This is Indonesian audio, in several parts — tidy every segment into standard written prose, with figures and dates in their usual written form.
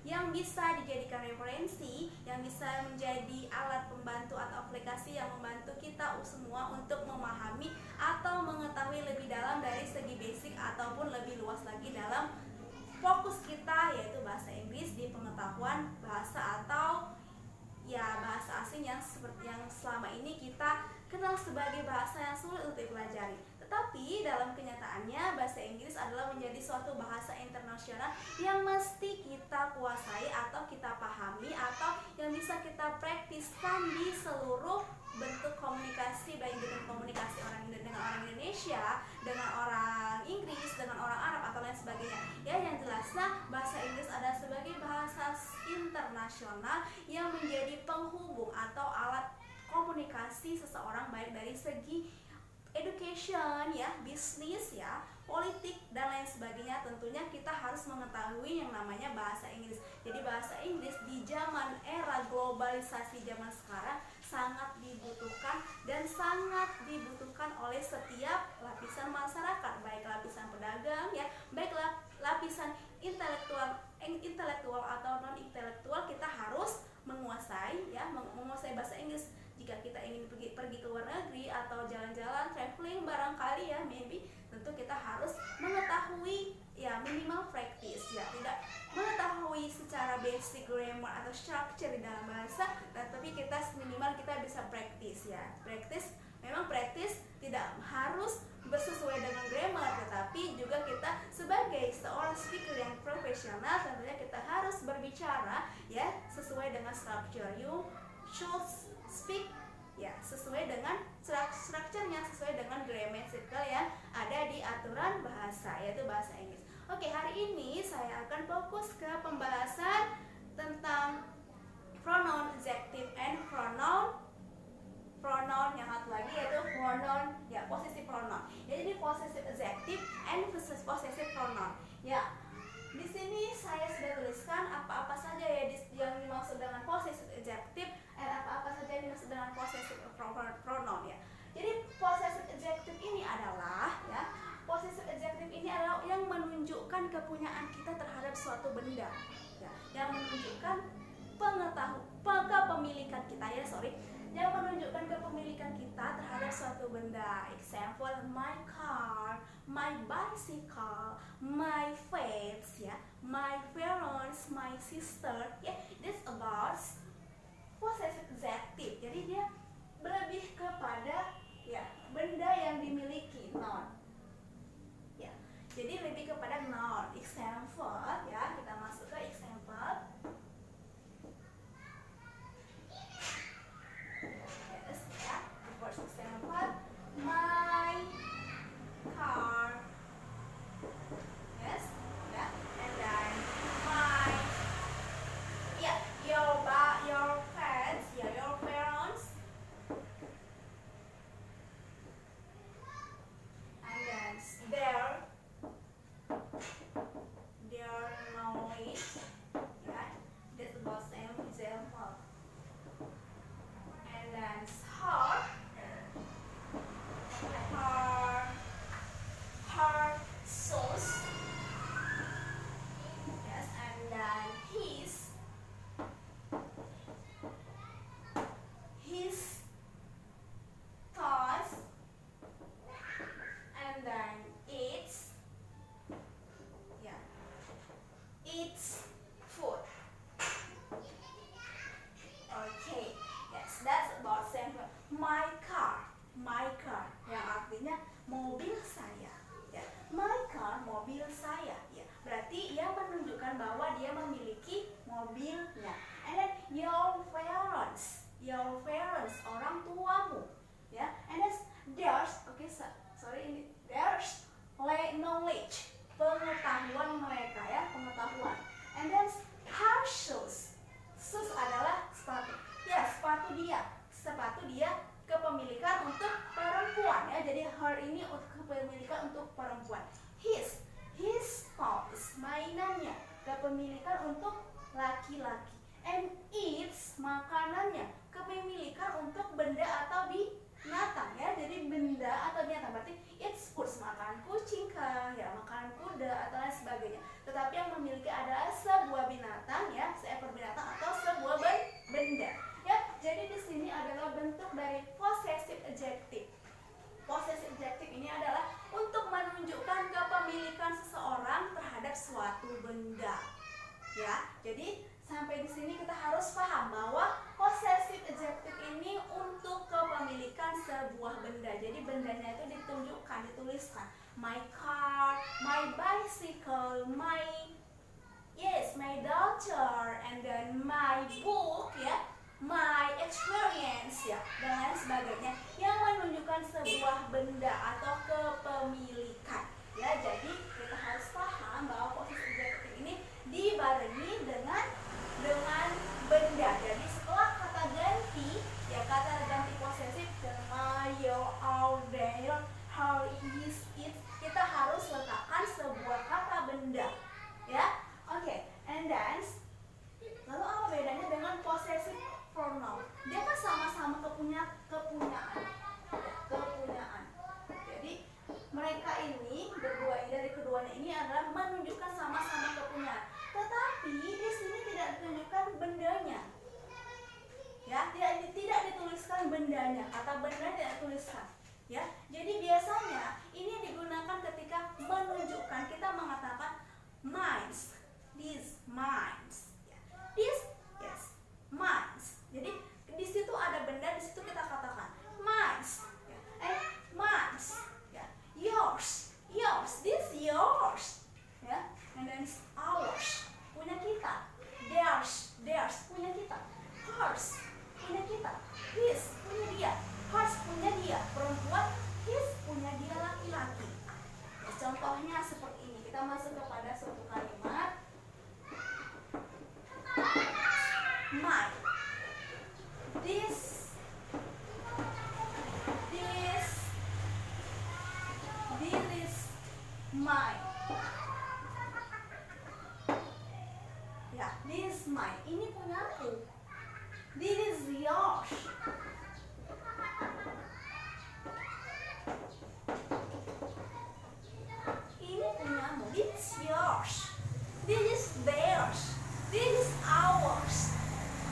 yang bisa dijadikan referensi, yang bisa menjadi alat pembantu atau aplikasi yang membantu kita semua untuk memahami atau mengetahui lebih dalam dari segi basic ataupun lebih luas lagi dalam fokus kita, yaitu bahasa Inggris di pengetahuan bahasa atau ya bahasa asing yang seperti yang selama ini kita kenal sebagai bahasa yang sulit untuk dipelajari. Tetapi dalam kenyataannya bahasa Inggris adalah menjadi suatu bahasa internasional yang mesti kita kuasai atau kita pahami atau yang bisa kita praktiskan di seluruh bentuk komunikasi, baik dengan komunikasi dengan orang Indonesia, dengan orang Inggris, dengan orang Arab atau lain sebagainya. Ya, yang jelasnya bahasa Inggris adalah sebagai bahasa internasional yang menjadi penghubung atau alat komunikasi seseorang baik dari segi education ya, bisnis ya, politik dan lain sebagainya. Tentunya kita harus mengetahui yang namanya bahasa Inggris. Jadi bahasa Inggris di zaman era globalisasi zaman sekarang sangat dibutuhkan dan sangat dibutuhkan oleh setiap lapisan masyarakat, baik lapisan pedagang ya, baik lapisan intelektual atau non intelektual. Kita harus menguasai ya, menguasai bahasa Inggris jika kita ingin pergi ke luar negeri atau jalan-jalan traveling barangkali ya, maybe tentu kita harus mengetahui ya minimal practice ya, tidak mengetahui secara basic grammar atau structure di dalam bahasa, tapi kita minimal kita bisa practice ya. Memang practice tidak harus bersesuai dengan grammar, tetapi juga kita sebagai seorang speaker yang profesional tentunya kita harus berbicara ya sesuai dengan structure. You should speak ya sesuai dengan strukturnya, sesuai dengan grammatical yang ada di aturan bahasa, yaitu bahasa Inggris. Oke, hari ini saya akan fokus ke pembahasan tentang pronoun adjective and pronoun yang satu lagi yaitu pronoun ya, possessive pronoun. Jadi ini possessive adjective and possessive pronoun. Ya, di sini saya sudah tuliskan apa-apa saja ya yang dimaksud dengan possessive adjective dan apa-apa saja yang dimaksud dengan possessive pronoun ya. Jadi possessive adjective ini adalah yang menunjukkan kepunyaan kita terhadap suatu benda ya, yang menunjukkan kepemilikan kita ya, yang menunjukkan kepemilikan kita terhadap suatu benda. Example, my car, my bicycle, my pets ya, my parents, my sister ya. This about possessive adjective. Jadi dia lebih kepada ya benda yang dimiliki, noun ya. Jadi lebih kepada noun. Example ya, kita masuk ke example. Yes ya, the first example, my car. Yes ya, and then my ya, your pets ya, your parents, and then their knowledge ya. That's about same example. And then her shoes. Yes, and then his toys, and then its food. Okay, yes, that's about sample. My car yang artinya mobil saya ya. My car, mobil saya ya. Berarti ia menunjukkan bahwa dia memiliki mobilnya. And then your parents, orang tuamu ya. And then there's knowledge, pengetahuan mereka ya, pengetahuan. And then her shoes adalah sepatu ya, sepatu dia kepemilikan untuk perempuan ya. Jadi her ini kepemilikan untuk perempuan. His toys, mainannya, kepemilikan untuk laki-laki. And its, makanannya, kepemilikan untuk benda atau binatang ya. Jadi benda atau binatang berarti its food, makanan kucing kah ya, makanan kuda atau lain sebagainya. Tetapi yang memiliki adalah sebuah binatang ya, Ya, jadi sampai di sini kita harus paham bahwa possessive adjective ini untuk kepemilikan sebuah benda. Jadi bendanya itu ditunjukkan, dituliskan. My car, my bicycle, my daughter, and then my book, ya, my experience, ya, dan lain sebagainya yang menunjukkan sebuah benda atau kepemilikan. Ya, jadi kita harus paham bahwa possessive adjective ini dibarengi dengan benda. Jadi setelah kata ganti, ya, kata ganti possessive my, your, our, their, her, his, it, kita harus letakkan sebuah kata benda, ya. Oke, and then lalu apa bedanya dengan possessive pronoun? Dia kan sama-sama kepunyaan. Jadi mereka ini berdua, dari keduanya ini adalah menunjukkan sama-sama kepunyaan. Tetapi di sini tidak ditunjukkan bendanya. Ya, tidak dituliskan bendanya. Kata benda tidak dituliskan. Ya, jadi biasanya ini digunakan ketika menunjukkan, kita mengatakan mines. These mines. This, yes, mines. Jadi di situ ada benda, di situ kita katakan mines. Mines. Ya. Yours. This yours. Ya. And then ours. Punya kita. Theirs. Punya kita. Hers. Punya kita. His. Punya dia. Hers. Punya dia. Perempuan. His. Punya dia laki-laki. Ya, contohnya seperti ini. Kita masuk kepada suatu kalimat. My. This is mine. Ya, this is mine. Ini punya aku. This is yours. Ini punyamu. This is yours. This is theirs. This is ours.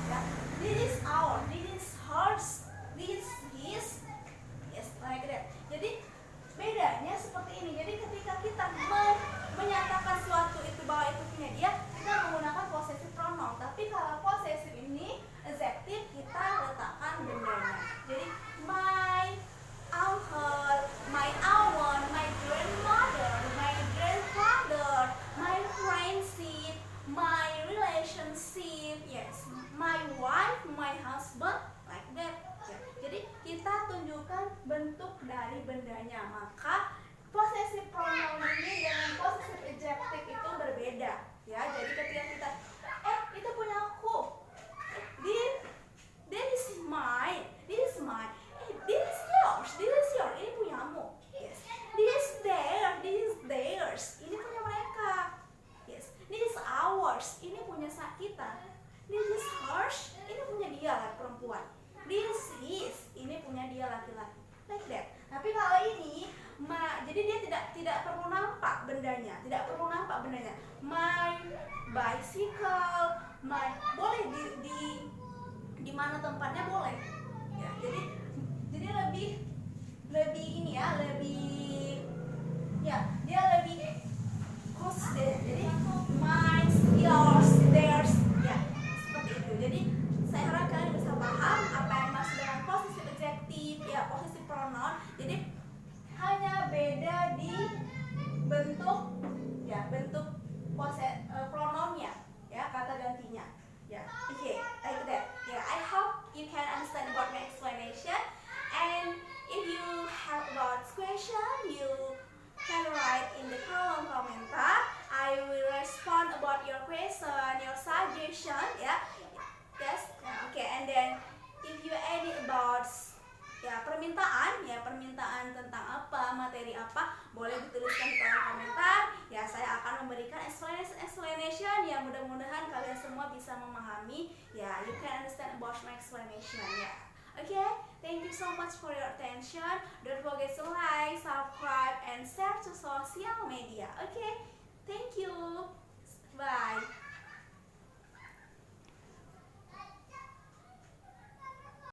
Ya, this is ours. This is hers. This is his. Yes, like that. Jadi bedanya seperti ini. Jadi ketika kita menyatakan suatu itu bahwa itu punya dia, kita menggunakan possessive pronoun. Tapi kalau possessive ini adjective, kita letakkan bendanya. Jadi my uncle, my aunt, my grandmother, my grandfather, my friendship, my relationship, yes, my wife, my husband, like that. Ya. Jadi kita tunjukkan bentuk dari bendanya. Maka possessive pronoun ini dengan possessive adjective itu berbeda. Ya, jadi ketika kita itu punya aku. This is mine. This is mine. This is yours. This is yours. Ini punyamu. Yes. This is theirs. This is theirs. Ini punya mereka. Yes. This is ours. Ini punya kita. This is hers. Ini punya dia perempuan. This is his. Ini punya dia laki-laki. Like that. Tapi kalau ini jadi dia tidak perlu nampak bendanya. Tidak perlu nampak bendanya. My bicycle, boleh di mana tempatnya boleh. Ya, jadi lebih ini ya, dia lebih khusus deh. Jadi mine, yours, theirs, ya, seperti itu. Jadi saya harap kalian bisa paham apa yang maksud dengan possessive adjective, ya, possessive pronoun. Jadi hanya beda di bentuk pronounnya, ya, kata gantinya. Ya, okay, like that. Yeah, I hope you can understand about my explanation. And if you have about question, you can write in the column komentar. I will respond about your question, your suggestion. Yeah, yes. Okay, and then if you any about permintaan tentang apa, materi apa, boleh dituliskan di kolom komentar. Ya, saya akan memberikan explanation yang mudah-mudahan kalian semua bisa memahami. Ya, you can understand about my explanation. Ya, okay. Thank you so much for your attention. Don't forget to like, subscribe, and share to social media. Okay. Thank you. Bye.